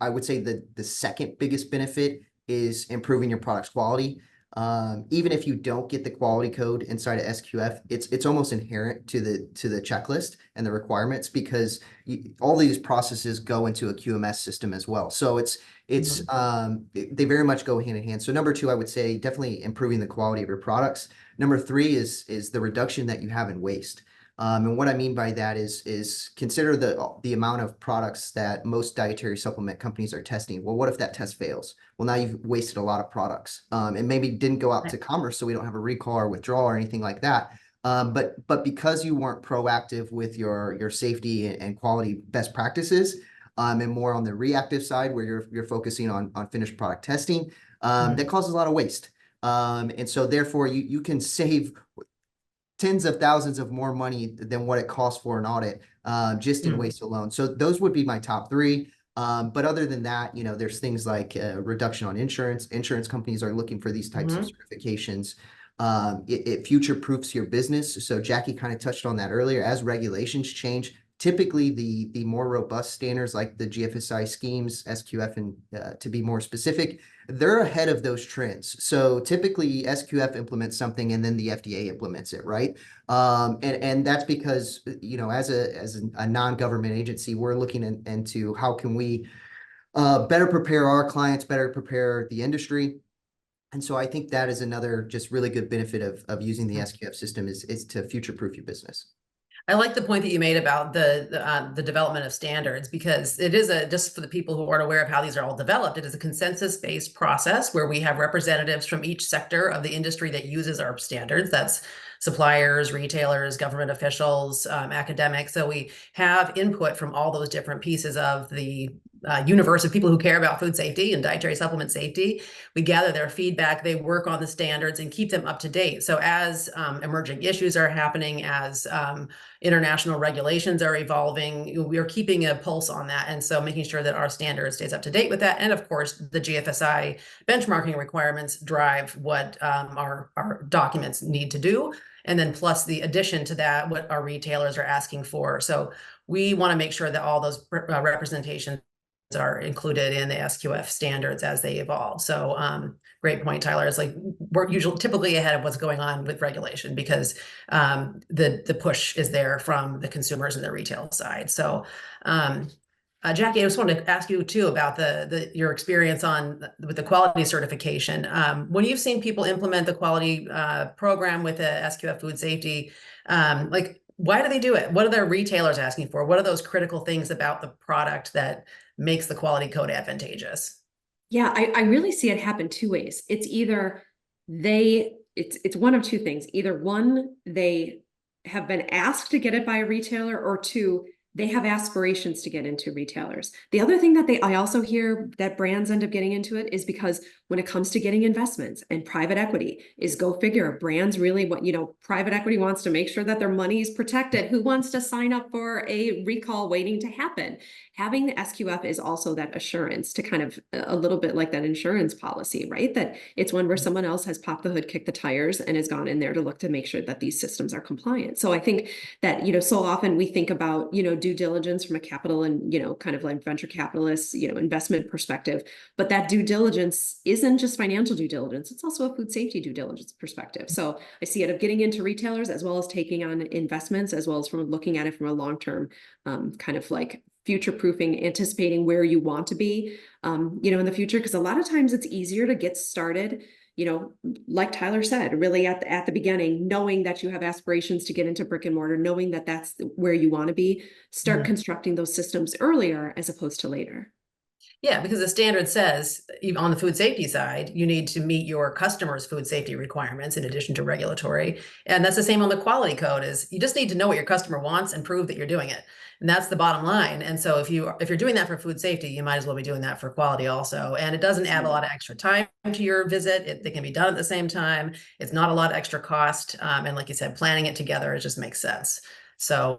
I would say the second biggest benefit is improving your product's quality. Even if you don't get the quality code inside of SQF, it's almost inherent to the checklist and the requirements, because all these processes go into a QMS system as well. So they very much go hand in hand. So number two, I would say definitely improving the quality of your products. Number three is the reduction that you have in waste. And what I mean by that is consider the amount of products that most dietary supplement companies are testing. Well, what if that test fails? Well, now you've wasted a lot of products, and maybe didn't go out to commerce, so we don't have a recall or withdrawal or anything like that. But because you weren't proactive with your safety and quality best practices, and more on the reactive side where you're focusing on finished product testing, that causes a lot of waste. And so therefore you can save tens of thousands of more money than what it costs for an audit, just in waste alone. So those would be my top three. But other than that, there's things like reduction on insurance. Insurance companies are looking for these types of certifications. It future-proofs your business. So Jackie kind of touched on that earlier. As regulations change, typically the more robust standards like the GFSI schemes, SQF, and to be more specific, they're ahead of those trends. So typically SQF implements something and then the FDA implements it, right? And that's because, as a non-government agency, we're looking into how can we better prepare our clients, better prepare the industry. And so I think that is another just really good benefit of using the SQF system is to future-proof your business. I like the point that you made about the development of standards, because it is just for the people who aren't aware of how these are all developed, it is a consensus-based process where we have representatives from each sector of the industry that uses our standards. That's suppliers, retailers, government officials, academics. So we have input from all those different pieces of the universe of people who care about food safety and dietary supplement safety. We gather their feedback, they work on the standards and keep them up to date. So as emerging issues are happening, as international regulations are evolving, we are keeping a pulse on that. And so making sure that our standard stays up to date with that. And of course, the GFSI benchmarking requirements drive what our documents need to do. And then plus the addition to that, what our retailers are asking for. So we want to make sure that all those representations are included in the SQF standards as they evolve. So great point, Tyler. It's like we're typically ahead of what's going on with regulation, because the push is there from the consumers and the retail side. So Jackie, I just wanted to ask you too about your experience with the quality certification. When you've seen people implement the quality program with the SQF food safety, like why do they do it? What are their retailers asking for? What are those critical things about the product that makes the quality code advantageous? Yeah, I really see it happen two ways. It's either it's one of two things. Either one, they have been asked to get it by a retailer, or two, they have aspirations to get into retailers. The other thing that I also hear that brands end up getting into it is because when it comes to getting investments and private equity, is go figure, brands really want, private equity wants to make sure that their money is protected. Who wants to sign up for a recall waiting to happen? Having the SQF is also that assurance to kind of a little bit like that insurance policy, right? That it's one where someone else has popped the hood, kicked the tires, and has gone in there to look to make sure that these systems are compliant. So I think that, so often we think about, due diligence from a capital and, kind of like venture capitalists, investment perspective, but that due diligence isn't just financial due diligence. It's also a food safety due diligence perspective. So I see it of getting into retailers as well as taking on investments, as well as from looking at it from a long-term kind of like future-proofing, anticipating where you want to be, in the future. Because a lot of times it's easier to get started, like Tyler said, really at the beginning, knowing that you have aspirations to get into brick and mortar, knowing that that's where you want to be, start constructing those systems earlier as opposed to later. Yeah, because the standard says on the food safety side, you need to meet your customers' food safety requirements in addition to regulatory. And that's the same on the quality code, is you just need to know what your customer wants and prove that you're doing it. And that's the bottom line. And so if you're doing that for food safety, you might as well be doing that for quality also. And it doesn't add a lot of extra time to your visit. They can be done at the same time. It's not a lot of extra cost. And like you said, planning it together, it just makes sense. So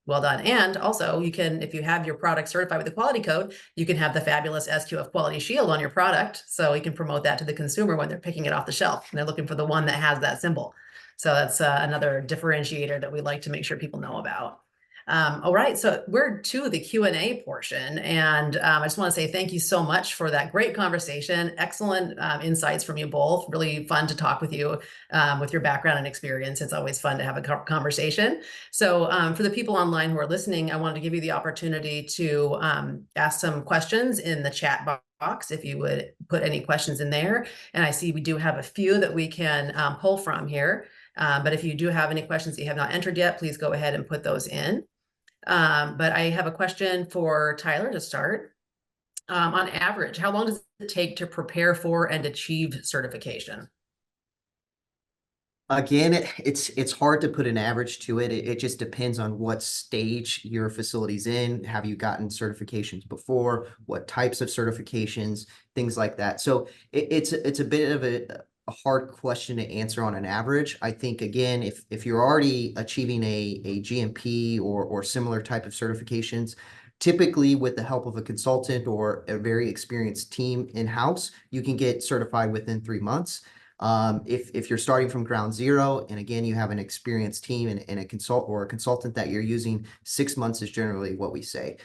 well done. And also you can, if you have your product certified with the quality code, you can have the fabulous SQF quality shield on your product. So you can promote that to the consumer when they're picking it off the shelf and they're looking for the one that has that symbol. So that's another differentiator that we like to make sure people know about. All right, so we're to the Q&A portion, and I just want to say thank you so much for that great conversation. Excellent insights from you both. Really fun to talk with you with your background and experience. It's always fun to have a conversation. So for the people online who are listening, I wanted to give you the opportunity to ask some questions in the chat box, if you would put any questions in there. And I see we do have a few that we can pull from here. But if you do have any questions that you have not entered yet, please go ahead and put those in. But I have a question for Tyler to start. On average, how long does it take to prepare for and achieve certification? Again, it's hard to put an average to it. It just depends on what stage your facility's in. Have you gotten certifications before? What types of certifications? Things like that. So it's a bit of a hard question to answer on an average. I think, again, if you're already achieving a GMP or similar type of certifications, Typically, with the help of a consultant or a very experienced team in-house, you can get certified within 3 months. If you're starting from ground zero, and again, you have an experienced team and a consultant that you're using, 6 months is generally what we say.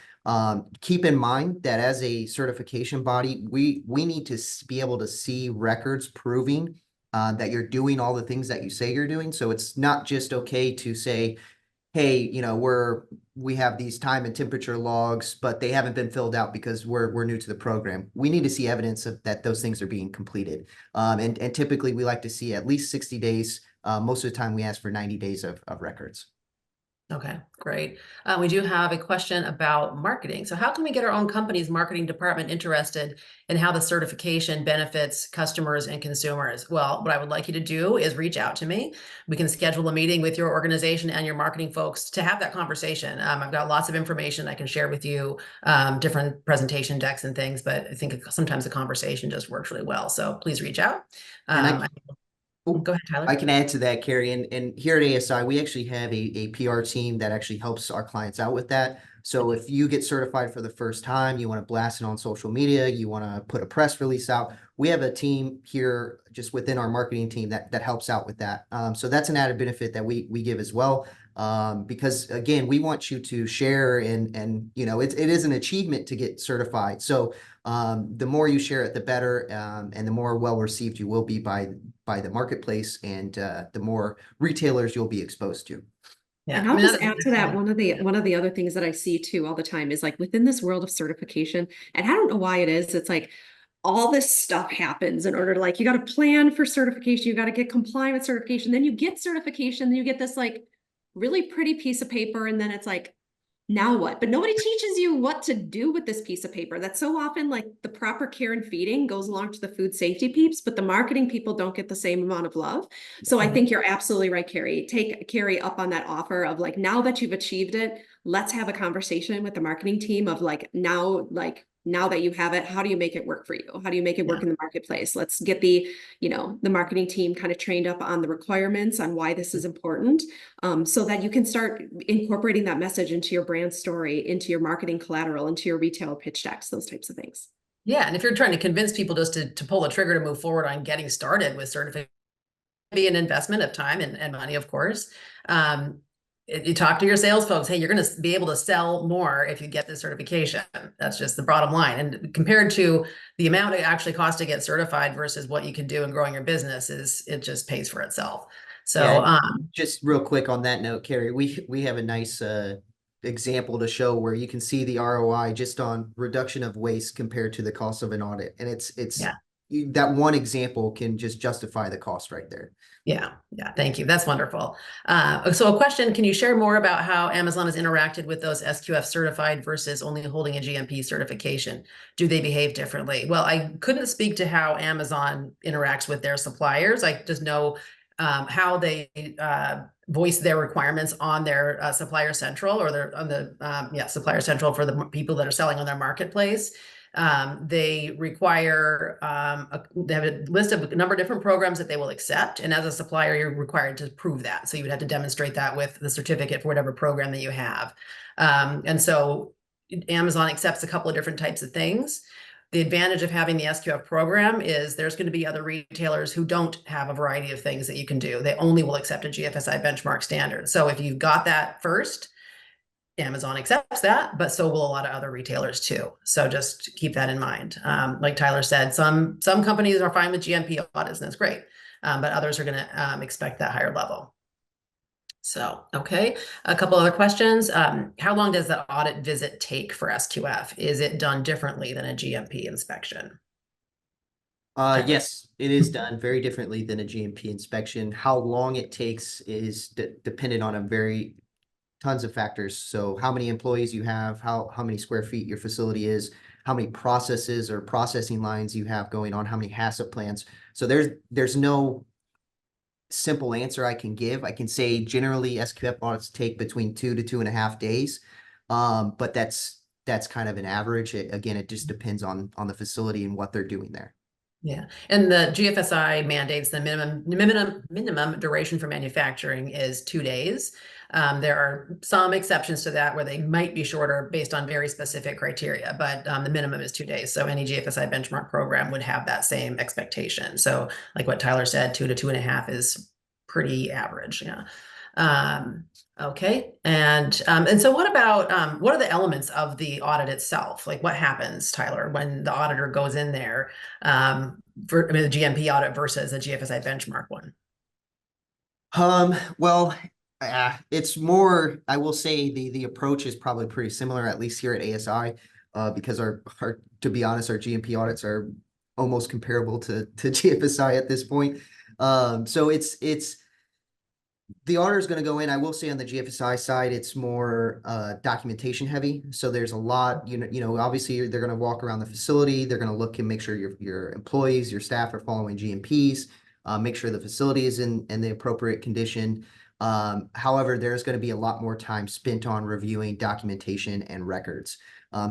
Keep in mind that as a certification body, we need to be able to see records proving that you're doing all the things that you say you're doing. So it's not just okay to say, hey, we have these time and temperature logs, but they haven't been filled out because we're new to the program. We need to see evidence of that those things are being completed. And typically we like to see at least 60 days. Most of the time we ask for 90 days of records. Okay, great. We do have a question about marketing. So how can we get our own company's marketing department interested in how the certification benefits customers and consumers? Well, what I would like you to do is reach out to me. We can schedule a meeting with your organization and your marketing folks to have that conversation. I've got lots of information I can share with you, different presentation decks and things, but I think sometimes a conversation just works really well. So please reach out. Go ahead, Tyler. I can add to that, Carrie. And here at ASI, we actually have a PR team that actually helps our clients out with that. So if you get certified for the first time, you want to blast it on social media, you want to put a press release out, we have a team here just within our marketing team that helps out with that. So that's an added benefit that we give as well. Because again, we want you to share and it is an achievement to get certified. So the more you share it, the better, and the more well received you will be by the marketplace, and the more retailers you'll be exposed to. Yeah, and I'll just add to that, one of the other things that I see too all the time is like within this world of certification, and I don't know why it is, it's like all this stuff happens in order to, like, you got to plan for certification, you got to get compliant with certification, then you get certification, then you get this like really pretty piece of paper, and then it's like, now what? But nobody teaches you what to do with this piece of paper. That's so often like the proper care and feeding goes along to the food safety peeps, but the marketing people don't get the same amount of love. So I think you're absolutely right, Carrie. Take Carrie up on that offer of like, now that you've achieved it, let's have a conversation with the marketing team of like, now that you have it, how do you make it work for you? How do you make it work in the marketplace? Let's get the marketing team kind of trained up on the requirements on why this is important, so that you can start incorporating that message into your brand story, into your marketing collateral, into your retail pitch decks, those types of things. Yeah, and if you're trying to convince people just to pull the trigger to move forward on getting started with certification, be an investment of time and money, of course. You talk to your sales folks, hey, you're going to be able to sell more if you get this certification. That's just the bottom line. And compared to the amount it actually costs to get certified versus what you can do in growing your business, it just pays for itself. So just real quick on that note, Carrie, we have a nice example to show where you can see the ROI just on reduction of waste compared to the cost of an audit. And it's that one example can just justify the cost right there. Yeah. Thank you. That's wonderful. So a question, can you share more about how Amazon has interacted with those SQF certified versus only holding a GMP certification? Do they behave differently? Well, I couldn't speak to how Amazon interacts with their suppliers. I just know how they voice their requirements on their Supplier Central, or Supplier Central for the people that are selling on their marketplace. They require, they have a list of a number of different programs that they will accept. And as a supplier, you're required to prove that. So you would have to demonstrate that with the certificate for whatever program that you have. And so Amazon accepts a couple of different types of things. The advantage of having the SQF program is there's going to be other retailers who don't have a variety of things that you can do. They only will accept a GFSI benchmark standard. So if you've got that first, Amazon accepts that, but so will a lot of other retailers too. So just keep that in mind. Like Tyler said, some companies are fine with GMP audits, and that's great, but others are going to expect that higher level. So, okay, a couple other questions. How long does the audit visit take for SQF? Is it done differently than a GMP inspection? Yes, it is done very differently than a GMP inspection. How long it takes is dependent on tons of factors. So how many employees you have, how many square feet your facility is, how many processes or processing lines you have going on, how many HACCP plants. So there's no simple answer I can give. I can say generally SQF audits take between 2 to 2.5 days. But that's kind of an average. Again, it just depends on the facility and what they're doing there. Yeah, and the GFSI mandates the minimum duration for manufacturing is 2 days. There are some exceptions to that where they might be shorter based on very specific criteria, but the minimum is 2 days. So any GFSI benchmark program would have that same expectation. So like what Tyler said, 2 to 2.5 is pretty average. Yeah. Okay. And so what about what are the elements of the audit itself? Like what happens, Tyler, when the auditor goes in there for the GMP audit versus a GFSI benchmark one? Well, it's more, I will say the approach is probably pretty similar, at least here at ASI, because our to be honest, our GMP audits are almost comparable to GFSI at this point. So it's the auditor is going to go in. I will say on the GFSI side, it's more documentation heavy. So there's a lot, obviously they're going to walk around the facility. They're going to look and make sure your employees, your staff are following GMPs, make sure the facility is in the appropriate condition. However, there's going to be a lot more time spent on reviewing documentation and records.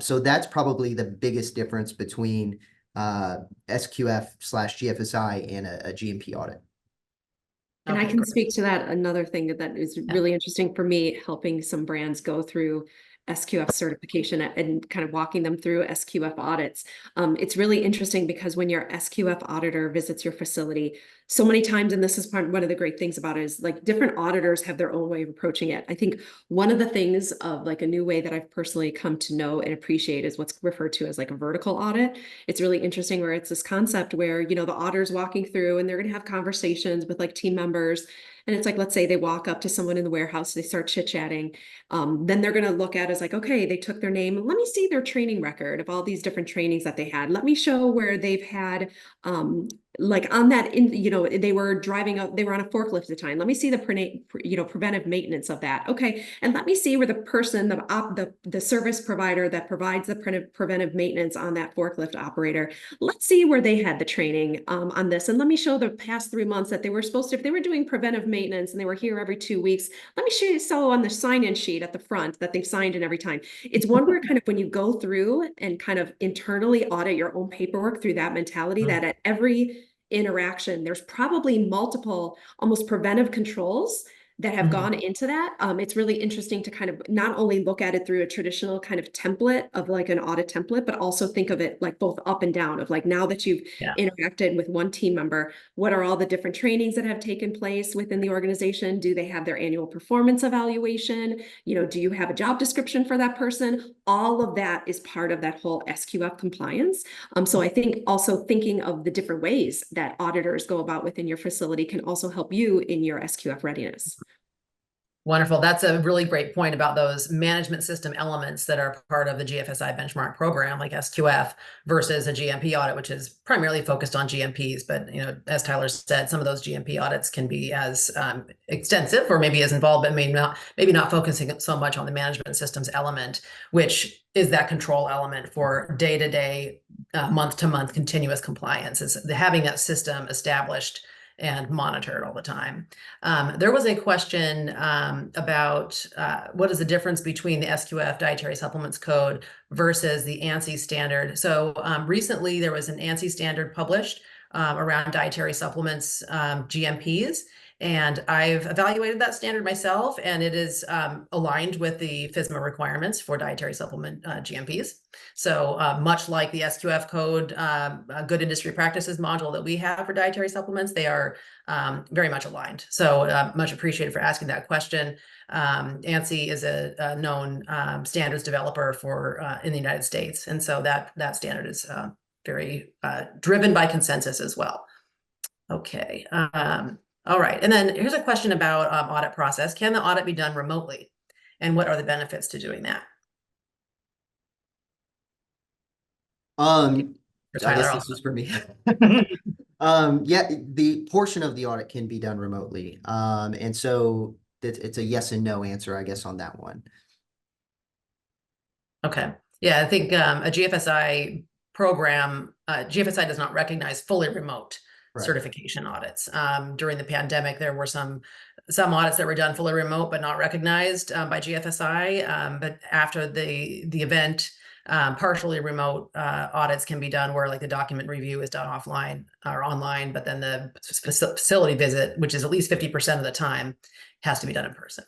So that's probably the biggest difference between SQF/GFSI and a GMP audit. And I Okay, can great. speak to that. Another thing that is really interesting for me, helping some brands go through SQF certification and kind of walking them through SQF audits. It's really interesting because when your SQF auditor visits your facility, so many times, and this is one of the great things about it, is like different auditors have their own way of approaching it. I think one of the things of like a new way that I've personally come to know and appreciate is what's referred to as like a vertical audit. It's really interesting where it's this concept where, the auditor's walking through and they're going to have conversations with like team members. And it's like, let's say they walk up to someone in the warehouse, they start chit-chatting. Then they're going to look at it as like, okay, they took their name. Let me see their training record of all these different trainings that they had. Let me show where they've had, like on that, they were driving up, they were on a forklift at the time. Let me see the preventive maintenance of that. Okay. And let me see where the person, the service provider that provides the preventive maintenance on that forklift operator, let's see where they had the training on this. And let me show the past 3 months that they were supposed to, if they were doing preventive maintenance and they were here every 2 weeks, let me show you so on the sign-in sheet at the front that they've signed in every time. It's one where kind of when you go through and kind of internally audit your own paperwork through that mentality, that at every interaction, there's probably multiple almost preventive controls that have gone into that. It's really interesting to kind of not only look at it through a traditional kind of template of like an audit template, but also think of it like both up and down of like, now that you've interacted with one team member, what are all the different trainings that have taken place within the organization? Do they have their annual performance evaluation? Do you have a job description for that person? All of that is part of that whole SQF compliance. So I think also thinking of the different ways that auditors go about within your facility can also help you in your SQF readiness. Wonderful. That's a really great point about those management system elements that are part of the GFSI benchmark program, like SQF versus a GMP audit, which is primarily focused on GMPs. But, as Tyler said, some of those GMP audits can be as extensive or maybe as involved, but maybe not focusing so much on the management systems element, which is that control element for day-to-day, month-to-month continuous compliance. Is having that system established and monitored all the time. There was a question about what is the difference between the SQF Dietary Supplements Code versus the ANSI standard. So recently there was an ANSI standard published around dietary supplements GMPs. And I've evaluated that standard myself, and it is aligned with the FSMA requirements for dietary supplement GMPs. So much like the SQF code, good industry practices module that we have for dietary supplements, they are very much aligned. So much appreciated for asking that question. ANSI is a known standards developer for in the United States. And so that standard is very driven by consensus as well. Okay. All right. And then here's a question about audit process. Can the audit be done remotely? And what are the benefits to doing that? I guess this is for me. Yeah, the portion of the audit can be done remotely. And so it's a yes and no answer, I guess, on that one. Okay. Yeah, I think a GFSI program, GFSI does not recognize fully remote certification audits. During the pandemic, there were some audits that were done fully remote, but not recognized by GFSI. But after the event, Partially remote audits can be done where like the document review is done offline or online, but then the facility visit, which is at least 50% of the time, has to be done in person.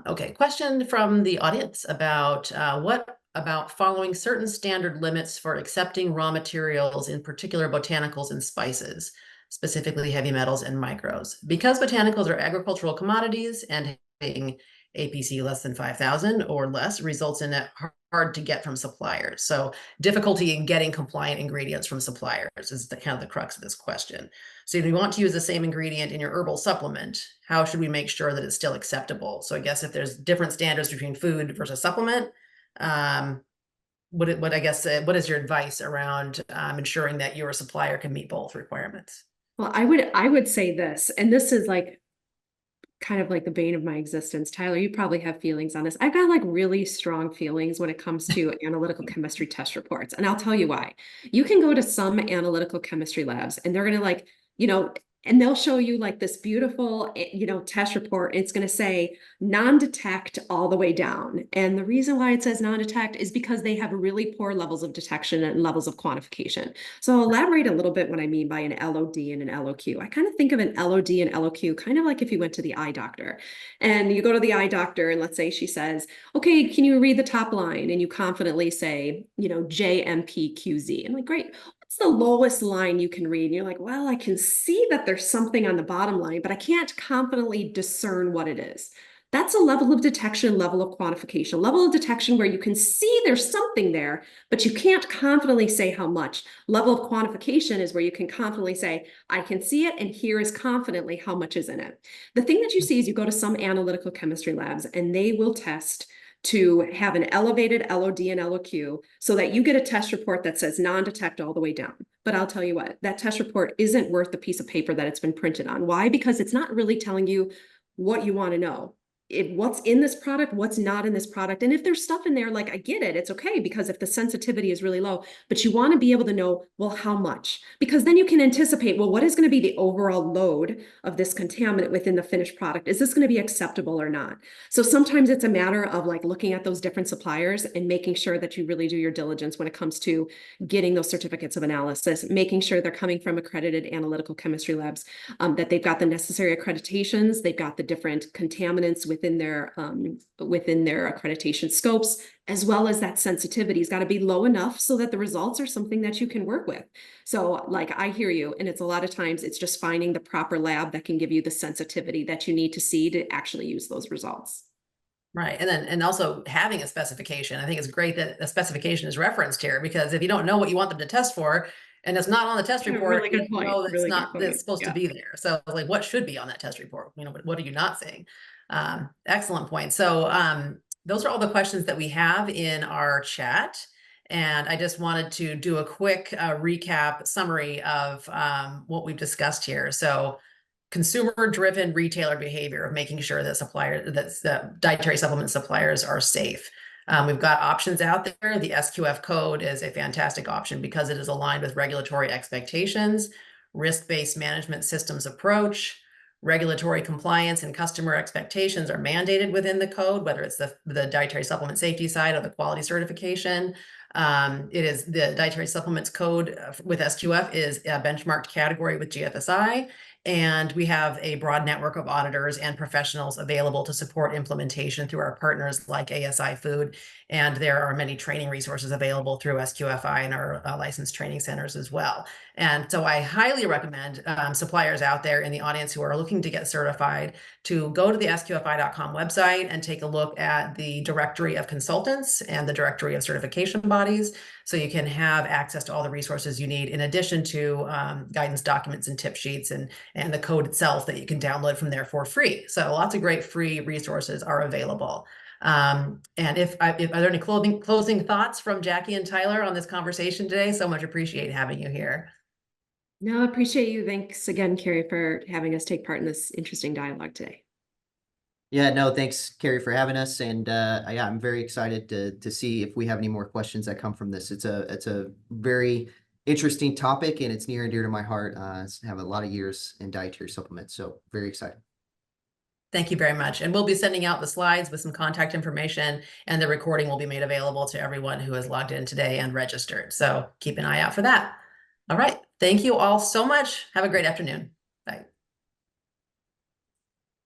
Okay, question from the audience about what about following certain standard limits for accepting raw materials, in particular botanicals and spices, specifically heavy metals and micros. Because botanicals are agricultural commodities and having APC less than 5,000 or less results in it hard to get from suppliers. So difficulty in getting compliant ingredients from suppliers is kind of the crux of this question. So if you want to use the same ingredient in your herbal supplement, how should we make sure that it's still acceptable? So I guess if there's different standards between food versus supplement, what is your advice around ensuring that your supplier can meet both requirements? Well, I would say this, and this is like kind of like the bane of my existence. Tyler, you probably have feelings on this. I've got like really strong feelings when it comes to analytical chemistry test reports. And I'll tell you why. You can go to some analytical chemistry labs and they're going to like, and they'll show you like this beautiful, test report. It's going to say non-detect all the way down. And the reason why it says non-detect is because they have really poor levels of detection and levels of quantification. So I'll elaborate a little bit what I mean by an LOD and an LOQ. I kind of think of an LOD and LOQ kind of like if you went to the eye doctor and you go to the eye doctor and let's say she says, okay, can you read the top line? And you confidently say, JMPQZ. I'm like, great. The lowest line you can read and you're like, well, I can see that there's something on the bottom line, but I can't confidently discern what it is. That's a level of detection, level of quantification, level of detection where you can see there's something there, but you can't confidently say how much. Level of quantification is where you can confidently say, I can see it and here is confidently how much is in it. The thing that you see is you go to some analytical chemistry labs and they will test to have an elevated LOD and LOQ so that you get a test report that says non-detect all the way down. But I'll tell you what, that test report isn't worth the piece of paper that it's been printed on. Why? Because it's not really telling you what you want to know. What's in this product, what's not in this product. And if there's stuff in there, like I get it, it's okay because if the sensitivity is really low, but you want to be able to know, well, how much? Because then you can anticipate, well, what is going to be the overall load of this contaminant within the finished product? Is this going to be acceptable or not? So sometimes it's a matter of like looking at those different suppliers and making sure that you really do your diligence when it comes to getting those certificates of analysis, making sure they're coming from accredited analytical chemistry labs, that they've got the necessary accreditations, they've got the different contaminants within their accreditation scopes, as well as that sensitivity has got to be low enough so that the results are something that you can work with. So like I hear you, and it's a lot of times it's just finding the proper lab that can give you the sensitivity that you need to see to actually use those results. Right. And also having a specification. I think it's great that a specification is referenced here because if you don't know what you want them to test for, and it's not on the test report, really good point. that's really not good that's supposed to be there. So like what should be on that test report? What are you not saying? Excellent point. So those are all the questions that we have in our chat. And I just wanted to do a quick recap summary of what we've discussed here. So consumer-driven retailer behavior of making sure that dietary supplement suppliers are safe. We've got options out there. The SQF code is a fantastic option because it is aligned with regulatory expectations, risk-based management systems approach, regulatory compliance and customer expectations are mandated within the code, whether it's the dietary supplement safety side or the quality certification. It is the dietary supplements code with SQF is a benchmarked category with GFSI. And we have a broad network of auditors and professionals available to support implementation through our partners like ASI Food. And there are many training resources available through SQFI and our licensed training centers as well. And so I highly recommend suppliers out there in the audience who are looking to get certified to go to the sqfi.com website and take a look at the directory of consultants and the directory of certification bodies. So you can have access to all the resources you need in addition to guidance documents and tip sheets and the code itself that you can download from there for free. So lots of great free resources are available. And are there any closing thoughts from Jackie and Tyler on this conversation today? So much appreciate having you here. No, I appreciate you. Thanks again, Carrie, for having us take part in this interesting dialogue today. Yeah, no, thanks, Carrie, for having us. And yeah, I'm very excited to see if we have any more questions that come from this. It's a very interesting topic and it's near and dear to my heart. I have a lot of years in dietary supplements, so very excited. Thank you very much. And we'll be sending out the slides with some contact information, and the recording will be made available to everyone who has logged in today and registered. So keep an eye out for that. All right. Thank you all so much. Have a great afternoon.